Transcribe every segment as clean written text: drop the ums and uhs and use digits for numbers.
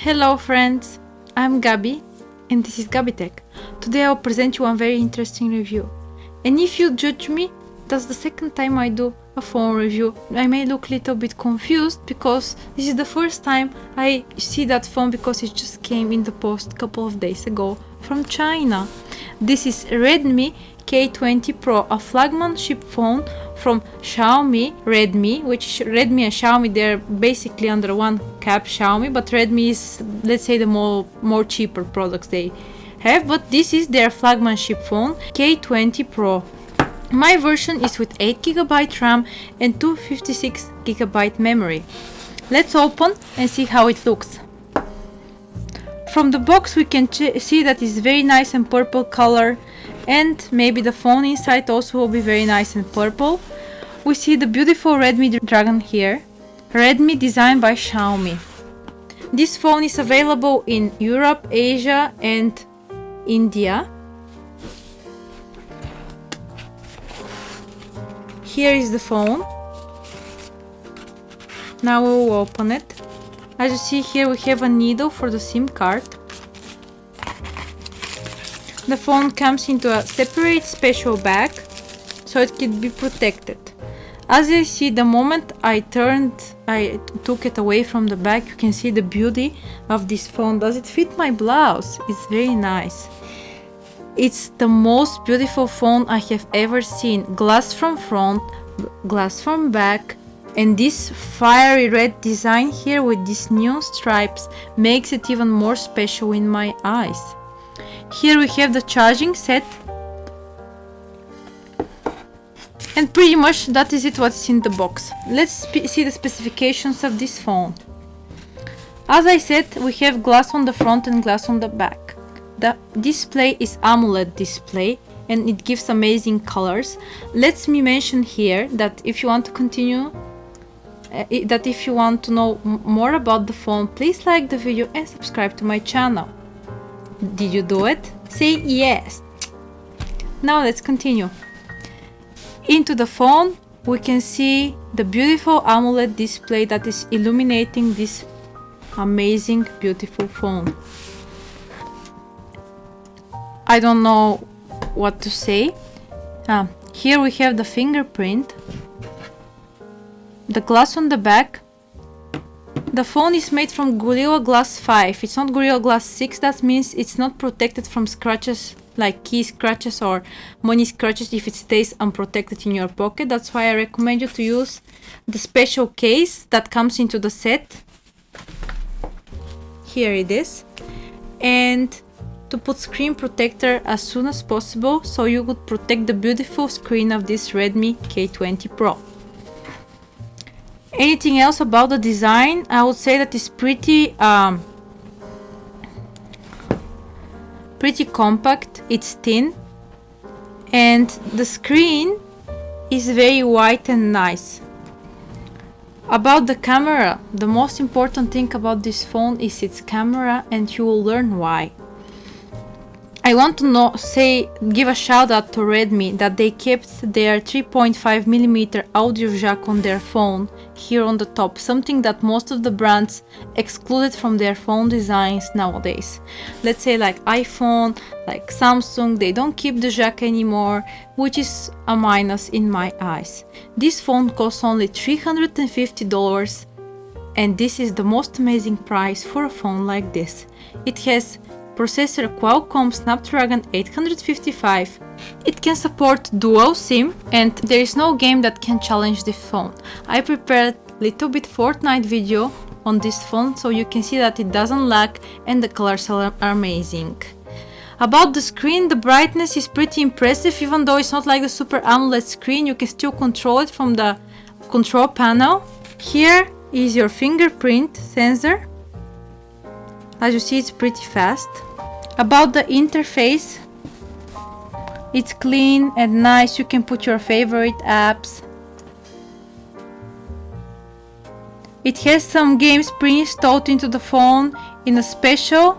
Hello friends, I'm Gabby and this is Gabby Tech. Today I'll present you one very interesting review. And if you judge me, that's the second time I do a phone review. I may look a little bit confused because this is the first time I see that phone because it just came in the post a couple of days ago from China. This is Redmi K20 Pro, a flagship phone from Xiaomi. Redmi and Xiaomi, they're basically under one cap, Xiaomi, but Redmi is, let's say, the more cheaper products they have, but this is their flagship phone, K20 Pro. My version is with 8GB RAM and 256GB memory. Let's open and see how it looks. From the box we can see that it's very nice and purple color, and maybe the phone inside also will be very nice and purple. We see the beautiful Redmi Dragon here. Redmi designed by Xiaomi. This phone is available in Europe, Asia and India. Here is the phone. Now we will open it. As you see here, we have a needle for the SIM card. The phone comes into a separate special bag, so it can be protected. As you see, the moment I took it away from the bag, you can see the beauty of this phone. Does it fit my blouse? It's very nice. It's the most beautiful phone I have ever seen. Glass from front, glass from back, and this fiery red design here with these neon stripes makes it even more special in my eyes. Here we have the charging set, and pretty much that is it what's in the box. Let's see the specifications of this phone. As I said, we have glass on the front and glass on the back. The display is AMOLED display and it gives amazing colors. Let me mention here that if you want to continue, if you want to know more about the phone, please like the video and subscribe to my channel. Did you do it? Say yes. Now let's continue. Into the phone we can see the beautiful AMOLED display that is illuminating this amazing beautiful phone. I don't know what to say. Here we have the fingerprint, the glass on the back. The phone is made from Gorilla Glass 5. It's not Gorilla Glass 6. That means it's not protected from scratches like key scratches or money scratches if it stays unprotected in your pocket. That's why I recommend you to use the special case that comes into the set. Here it is. And to put screen protector as soon as possible so you could protect the beautiful screen of this Redmi K20 Pro. Anything else about the design? I would say that it's pretty compact, it's thin, and the screen is very white and nice. About the camera, the most important thing about this phone is its camera, and you will learn why. I want to give a shout out to Redmi that they kept their 3.5mm audio jack on their phone here on the top, something that most of the brands excluded from their phone designs nowadays. Let's say like iPhone, like Samsung, they don't keep the jack anymore, which is a minus in my eyes. This phone costs only $350, and this is the most amazing price for a phone like this. It has processor Qualcomm Snapdragon 855. It can support dual SIM, and there is no game that can challenge this phone. I prepared little bit Fortnite video on this phone so you can see that it doesn't lag and the colors are amazing. About the screen, the brightness is pretty impressive. Even though it's not like the Super AMOLED screen, you can still control it from the control panel. Here is your fingerprint sensor. As you see, it's pretty fast. About the interface, it's clean and nice. You can put your favorite apps. It has some games pre-installed into the phone in a special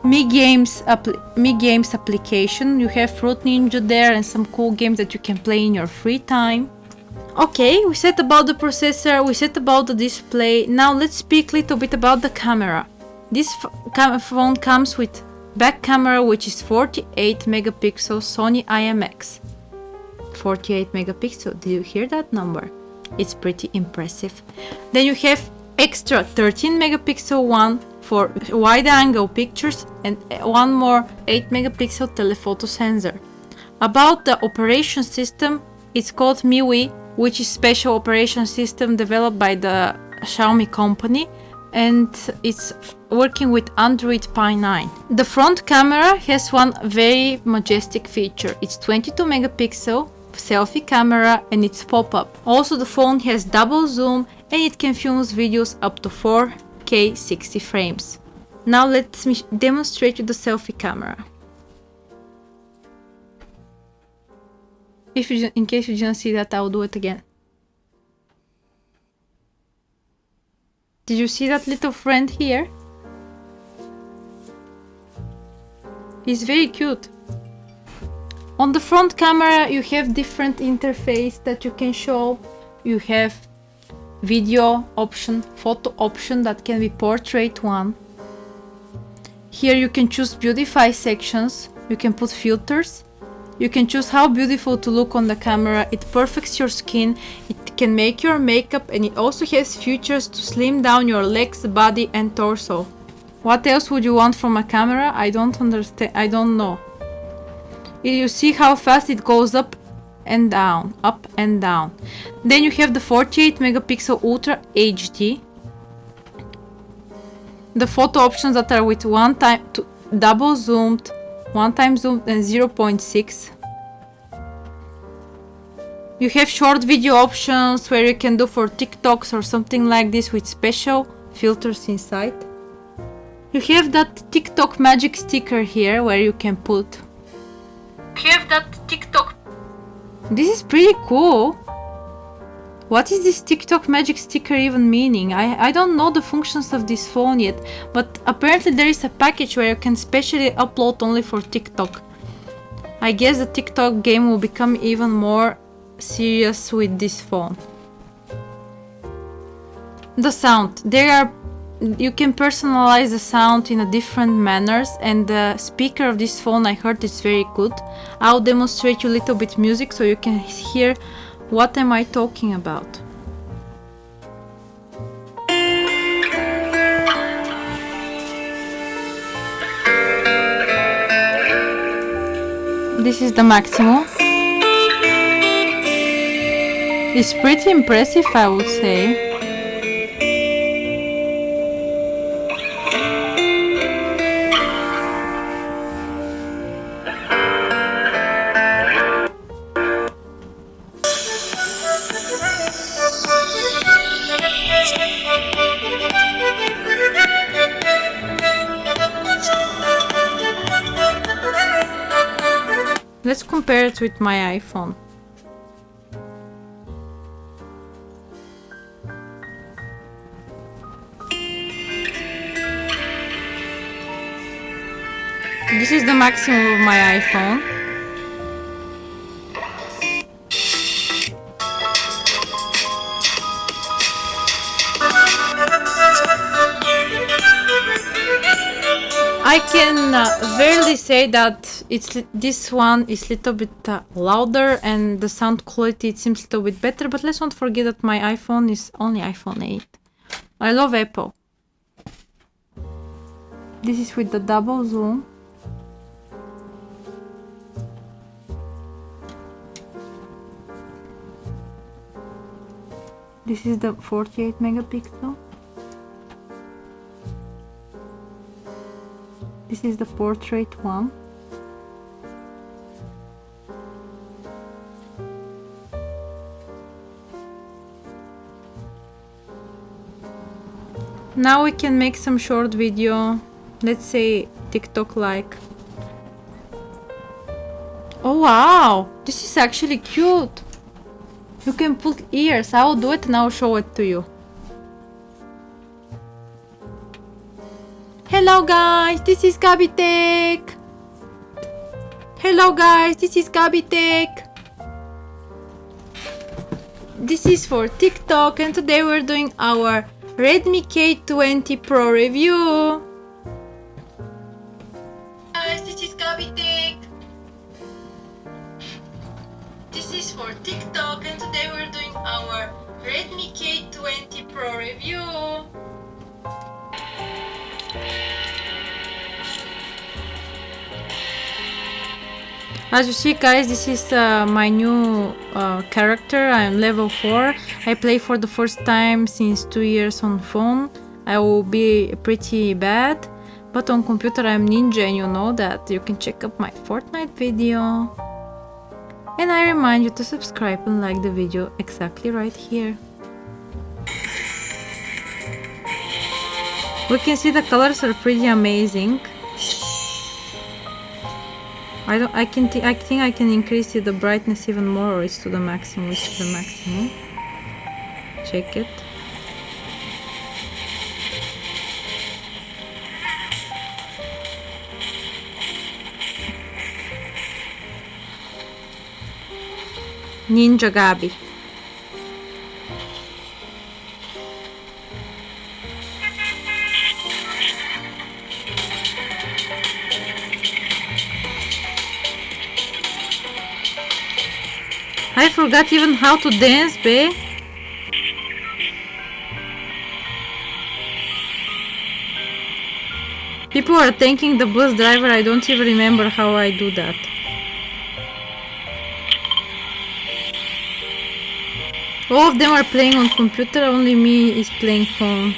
Mi Games application. You have Fruit Ninja there and some cool games that you can play in your free time. Okay, we said about the processor, we said about the display. Now let's speak a little bit about the camera. This phone comes with back camera, which is 48 megapixel Sony IMX. 48 megapixel, did you hear that number? It's pretty impressive. Then you have extra 13 megapixel one for wide angle pictures and one more 8 megapixel telephoto sensor. About the operation system, it's called MIUI, which is special operation system developed by the Xiaomi company, and it's working with Android Pie 9. The front camera has one very majestic feature. It's 22 megapixel selfie camera and it's pop-up. Also the phone has double zoom and it can film videos up to 4K 60 frames. Now let me demonstrate you the selfie camera. In case you didn't see that, I'll do it again. Did you see that little friend here? He's very cute. On the front camera you have different interface that you can show. You have video option, photo option that can be portrait one. Here you can choose beautify sections, you can put filters, you can choose how beautiful to look on the camera, it perfects your skin, it can make your makeup, and it also has features to slim down your legs, body and torso. What else would you want from a camera? I don't understand, I don't know. You see how fast it goes up and down, up and down. Then you have the 48 megapixel Ultra HD. The photo options that are with one time to double zoomed, one time zoomed and 0.6. You have short video options where you can do for TikToks or something like this with special filters inside. You have that TikTok magic sticker here where you can put. Have that TikTok. This is pretty cool. What is this TikTok magic sticker even meaning? I don't know the functions of this phone yet, but apparently there is a package where you can specially upload only for TikTok. I guess the TikTok game will become even more serious with this phone. The sound. You can personalize the sound in a different manners, and the speaker of this phone I heard is very good. I'll demonstrate you a little bit music so you can hear what am I talking about. This is the maximum. It's pretty impressive, I would say. Let's compare it with my iPhone. This is the maximum of my iPhone. I can barely say that this one is a little bit louder and the sound quality it seems a little bit better, but let's not forget that my iPhone is only iPhone 8. I love Apple. This is with the double zoom. This is the 48 megapixel. This is the portrait one. Now we can make some short video, let's say TikTok like. Oh wow, this is actually cute. You can put ears. I'll do it and I'll show it to you. Hello guys, this is Gabby Tech. Hello guys, this is Gabby Tech. This is for TikTok and today we're doing our Redmi K20 Pro review. for TikTok, and today we're doing our Redmi K20 Pro review. As you see guys, this is my new character. I'm level 4. I play for the first time since 2 years on phone. I will be pretty bad, but on computer I'm ninja, and you know that. You can check up my Fortnite video. And I remind you to subscribe and like the video exactly right here. We can see the colors are pretty amazing. I think I can increase the brightness even more, or it's to the maximum, it's to the maximum. Check it. Ninja Gabby. I forgot even how to dance, babe. People are thanking the bus driver. I don't even remember how I do that. All of them are playing on computer, only me is playing phone.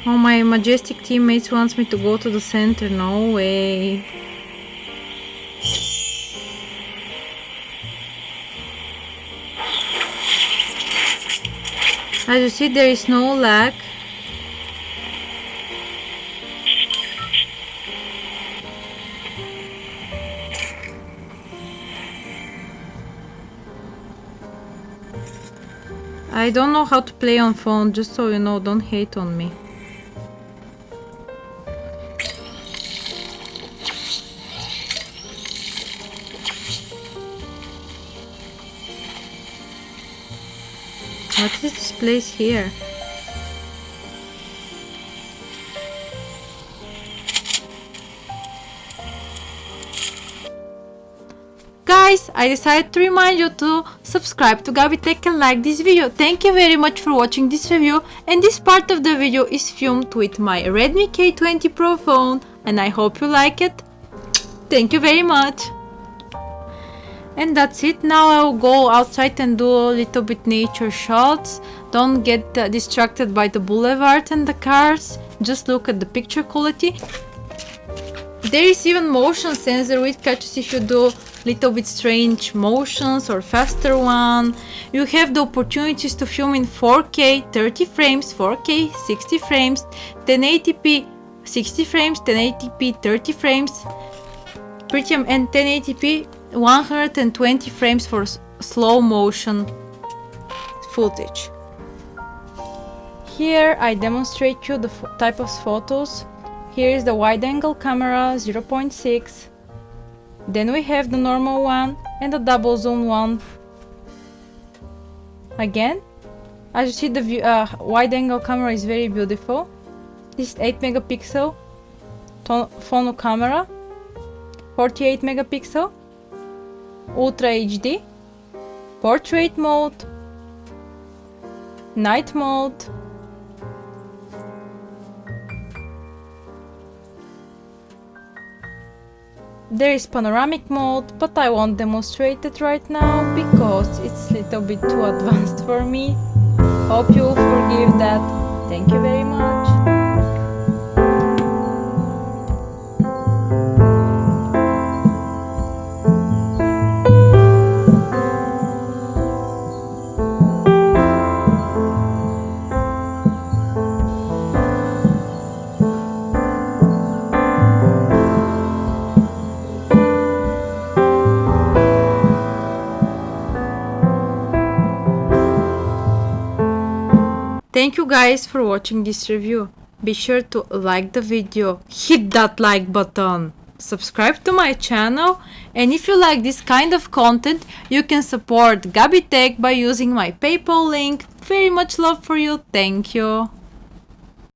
Oh, my majestic teammates wants me to go to the center. No way. As you see, there is no lag. I don't know how to play on phone, just so you know, don't hate on me. What is this place here? Guys, I decided to remind you to subscribe to Gabby Tech and like this video. Thank you very much for watching this review, and this part of the video is filmed with my Redmi K20 Pro phone, and I hope you like it. Thank you very much. And that's it. Now I will go outside and do a little bit nature shots. Don't get distracted by the boulevard and the cars. Just look at the picture quality. There is even motion sensor which catches if you do little bit strange motions or faster one. You have the opportunities to film in 4K 30 frames, 4K 60 frames, 1080p 60 frames, 1080p 30 frames, and 1080p 120 frames for slow motion footage. Here I demonstrate you the type of photos. Here is the wide angle camera 0.6. Then we have the normal one and the double zoom one. Again, as you see, the wide angle camera is very beautiful. This is 8 megapixel phono camera, 48 megapixel, Ultra HD, portrait mode, night mode, there is panoramic mode, but I won't demonstrate it right now because it's a little bit too advanced for me. Hope you will forgive that. Thank you very much. Thank you guys for watching this review. Be sure to like the video, hit that like button, subscribe to my channel, and if you like this kind of content, you can support Gabby Tech by using my PayPal link. Very much love for you. Thank you.